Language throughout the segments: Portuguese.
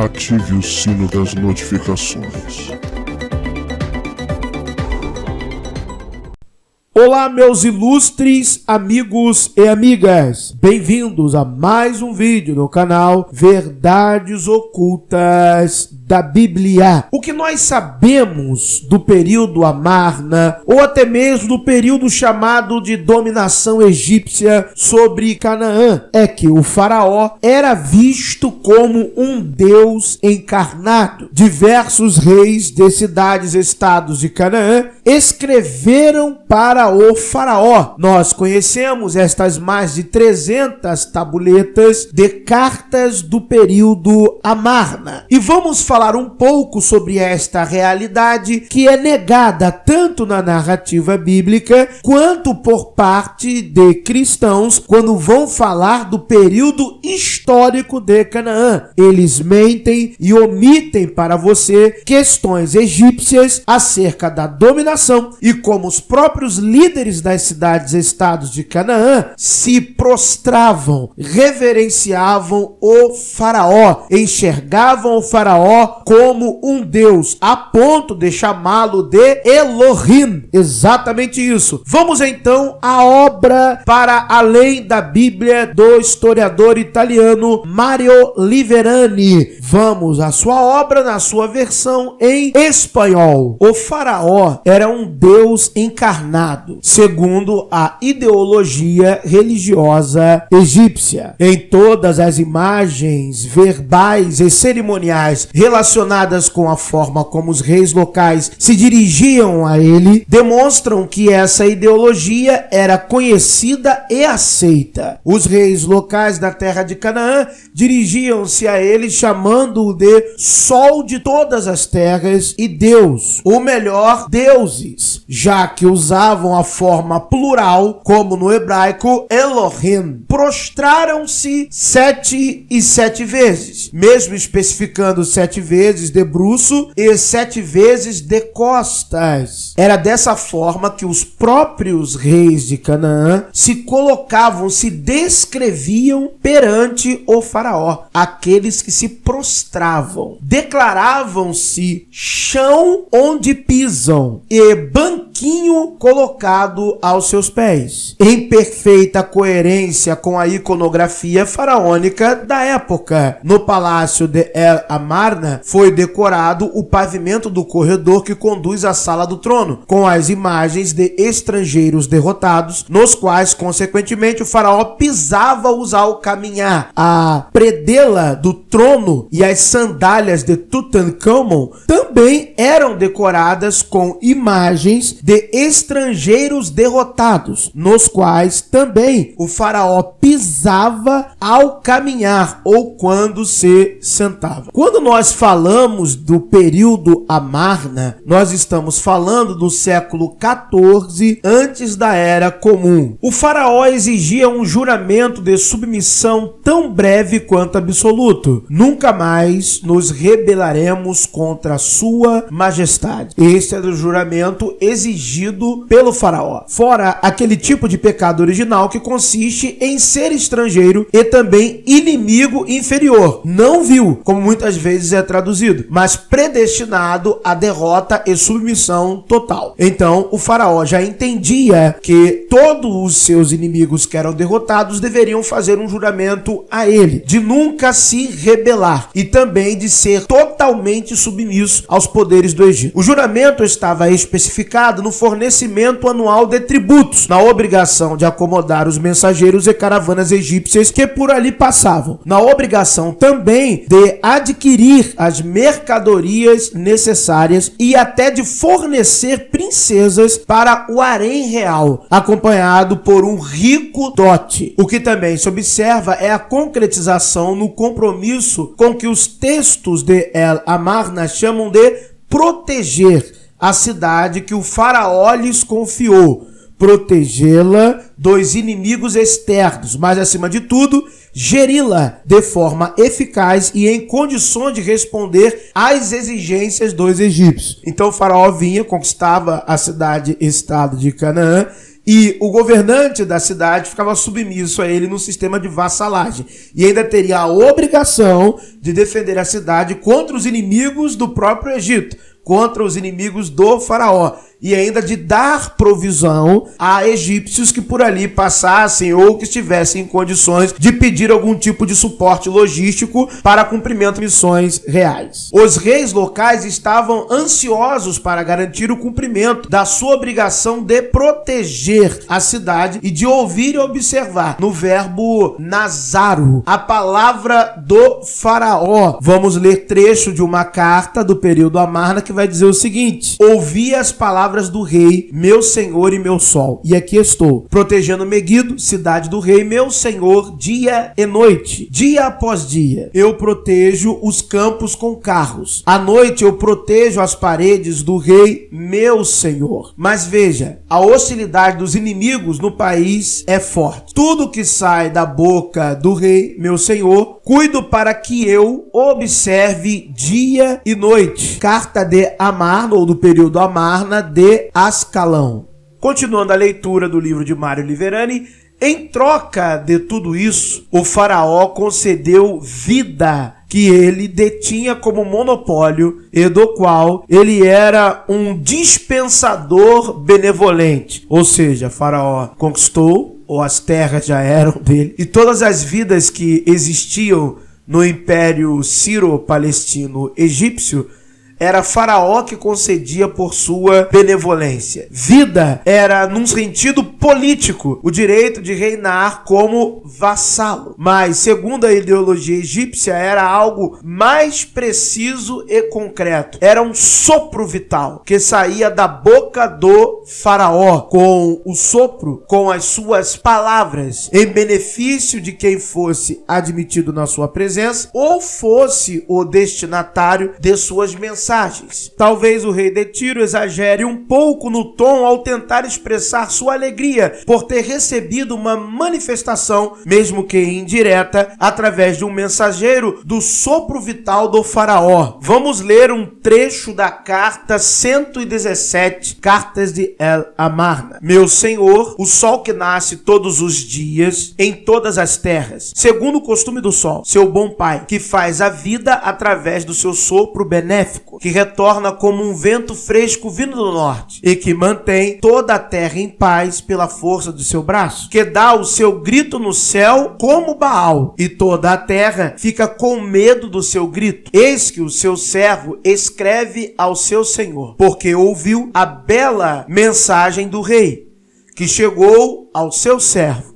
ative o sino das notificações. Olá, meus ilustres amigos e amigas, bem-vindos a mais um vídeo no canal Verdades Ocultas da Bíblia. O que nós sabemos do período Amarna, ou até mesmo do período chamado de dominação egípcia sobre Canaã, é que o faraó era visto como um deus encarnado. Diversos reis de cidades-estados de Canaã escreveram para o faraó. Nós conhecemos estas mais de 300 tabuletas de cartas do período Amarna. E vamos falar um pouco sobre esta realidade que é negada tanto na narrativa bíblica quanto por parte de cristãos quando vão falar do período histórico de Canaã. Eles mentem e omitem para você questões egípcias acerca da dominação e como os próprios líderes das cidades-estados de Canaã se prostravam, reverenciavam o faraó, enxergavam o faraó como um deus, a ponto de chamá-lo de Elohim. Exatamente isso. Vamos então à obra Para Além da Bíblia do historiador italiano Mario Liverani. Vamos à sua obra na sua versão em espanhol. O faraó era um deus encarnado, segundo a ideologia religiosa egípcia. Em todas as imagens verbais e cerimoniais relacionadas com a forma como os reis locais se dirigiam a ele, demonstram que essa ideologia era conhecida e aceita. Os reis locais da terra de Canaã dirigiam-se a ele chamando-o de Sol de todas as terras e Deus, ou melhor, deuses, já que usavam a forma plural, como no hebraico Elohim. Prostraram-se 7 e 7 vezes, mesmo especificando 7 vezes de bruço e 7 vezes de costas. Era dessa forma que os próprios reis de Canaã se colocavam, se descreviam perante o faraó, aqueles que se prostravam. Declaravam-se chão onde pisam e banquinho colocado aos seus pés, em perfeita coerência com a iconografia faraônica da época. No palácio de El Amarna foi decorado o pavimento do corredor que conduz à sala do trono, com as imagens de estrangeiros derrotados, nos quais, consequentemente, o faraó pisava-os ao caminhar. A predela do trono e as sandálias de Tutankhamon também eram decoradas com imagens de estrangeiros derrotados, nos quais também o faraó pisava ao caminhar ou quando se sentava. Quando nós falamos do período Amarna, nós estamos falando do século XIV antes da Era Comum. O faraó exigia um juramento de submissão tão breve quanto absoluto. Nunca mais nos rebelaremos contra a sua majestade. Este era o juramento exigido pelo faraó. Fora aquele tipo de pecado original que consiste em ser estrangeiro e também inimigo inferior. Não vil, como muitas vezes é traduzido, mas predestinado à derrota e submissão total. Então, o faraó já entendia que todos os seus inimigos que eram derrotados deveriam fazer um juramento a ele, de nunca se rebelar e também de ser totalmente submisso aos poderes do Egito. O juramento estava especificado no fornecimento anual de tributos, na obrigação de acomodar os mensageiros e caravanas egípcias que por ali passavam, na obrigação também de adquirir as mercadorias necessárias e até de fornecer princesas para o harém real, acompanhado por um rico dote. O que também se observa é a concretização no compromisso com que os textos de El Amarna chamam de proteger a cidade que o faraó lhes confiou, protegê-la dos inimigos externos, mas acima de tudo, geri-la de forma eficaz e em condições de responder às exigências dos egípcios. Então o faraó vinha, conquistava a cidade-estado de Canaã E o governante da cidade ficava submisso a ele no sistema de vassalagem. E ainda teria a obrigação de defender a cidade contra os inimigos do próprio Egito, contra os inimigos do faraó, e ainda de dar provisão a egípcios que por ali passassem ou que estivessem em condições de pedir algum tipo de suporte logístico para cumprimento de missões reais. Os reis locais estavam ansiosos para garantir o cumprimento da sua obrigação de proteger a cidade e de ouvir e observar no verbo Nazaro a palavra do faraó. Vamos ler trecho de uma carta do período Amarna que vai dizer o seguinte: ouvi as palavras do rei, meu senhor e meu sol, e aqui estou, protegendo Meguido, cidade do rei, meu senhor, dia e noite, dia após dia. Eu protejo os campos com carros. À noite eu protejo as paredes do rei, meu senhor. Mas veja, a hostilidade dos inimigos no país é forte. Tudo que sai da boca do rei, meu senhor, cuido para que eu observe dia e noite. Carta de Amarna, ou do período Amarna, de Ascalão. Continuando a leitura do livro de Mário Liverani, em troca de tudo isso, o faraó concedeu vida que ele detinha como monopólio e do qual ele era um dispensador benevolente. Ou seja, faraó conquistou, ou as terras já eram dele, e todas as vidas que existiam no Império Sírio-Palestino-Egípcio, era faraó que concedia por sua benevolência. Vida era, num sentido político, o direito de reinar como vassalo. Mas, segundo a ideologia egípcia, era algo mais preciso e concreto. Era um sopro vital que saía da boca do faraó, com o sopro, com as suas palavras, em benefício de quem fosse admitido na sua presença ou fosse o destinatário de suas mensagens. Talvez o rei de Tiro exagere um pouco no tom ao tentar expressar sua alegria por ter recebido uma manifestação, mesmo que indireta, através de um mensageiro do sopro vital do faraó. Vamos ler um trecho da carta 117, Cartas de El Amarna. Meu senhor, o sol que nasce todos os dias em todas as terras, segundo o costume do sol, seu bom pai, que faz a vida através do seu sopro benéfico, que retorna como um vento fresco vindo do norte e que mantém toda a terra em paz pela força do seu braço, que dá o seu grito no céu como Baal e toda a terra fica com medo do seu grito. Eis que o seu servo escreve ao seu senhor, porque ouviu a bela mensagem do rei, que chegou ao seu servo,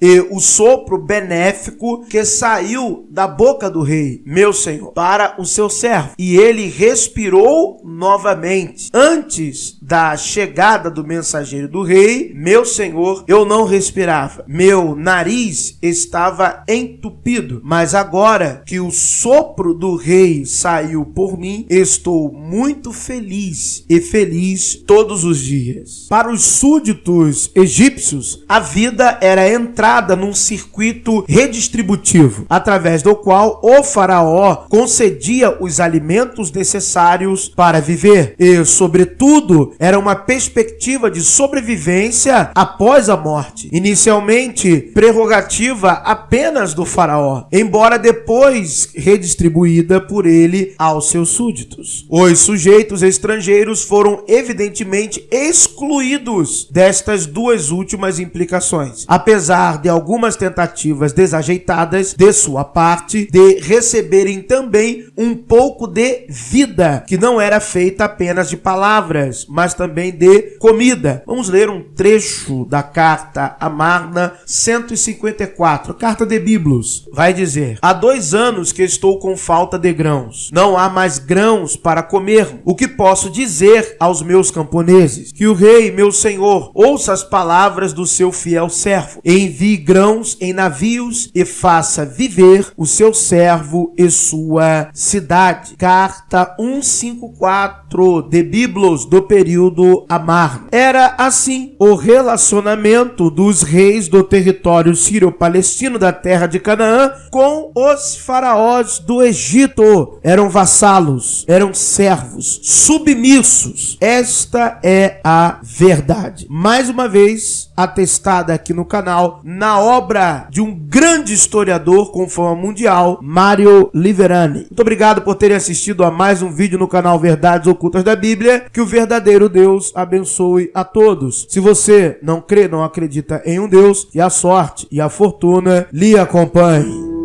e o sopro benéfico que saiu da boca do rei, meu senhor, para o seu servo. E ele respirou novamente. Antes da chegada do mensageiro do rei, meu senhor, eu não respirava. Meu nariz estava entupido. Mas agora que o sopro do rei saiu por mim, estou muito feliz e feliz todos os dias. Para os súditos egípcios, a vida era entrar num circuito redistributivo, através do qual o faraó concedia os alimentos necessários para viver e, sobretudo, era uma perspectiva de sobrevivência após a morte, inicialmente prerrogativa apenas do faraó, embora depois redistribuída por ele aos seus súditos. Os sujeitos estrangeiros foram evidentemente excluídos destas duas últimas implicações, apesar de algumas tentativas desajeitadas de sua parte de receberem também um pouco de vida, que não era feita apenas de palavras, mas também de comida. Vamos ler um trecho da carta Amarna 154, carta de Biblos. Vai dizer: há 2 anos que estou com falta de grãos. Não há mais grãos para comer. O que posso dizer aos meus camponeses? Que o rei, meu senhor, ouça as palavras do seu fiel servo e envie envie grãos em navios e faça viver o seu servo e sua cidade. Carta 154 de Biblos do período Amarno. Era assim o relacionamento dos reis do território sírio-palestino da terra de Canaã com os faraós do Egito. Eram vassalos, eram servos, submissos. Esta é a verdade. Mais uma vez, atestada aqui no canal, na obra de um grande historiador com fama mundial, Mario Liverani. Muito obrigado por terem assistido a mais um vídeo no canal Verdades Ocultas da Bíblia. Que o verdadeiro Deus abençoe a todos. Se você não crê, não acredita em um Deus, que a sorte e a fortuna lhe acompanhem.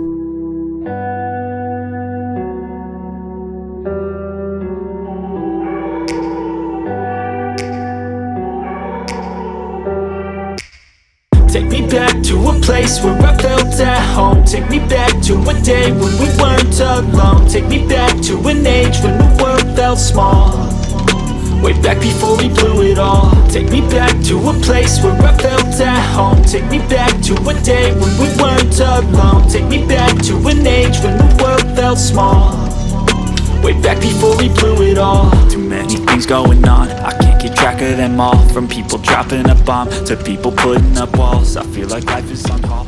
Take me back to a place where I felt at home. Take me back to a day when we weren't alone. Take me back to an age when the world felt small. Way back before we blew it all. Take me back to a place where I felt at home. Take me back to a day when we weren't alone. Take me back to an age when the world felt small. Way back before we blew it all. Too many things going on, I can't keep track of them all. From people dropping a bomb to people putting up walls, I feel like life is on hold.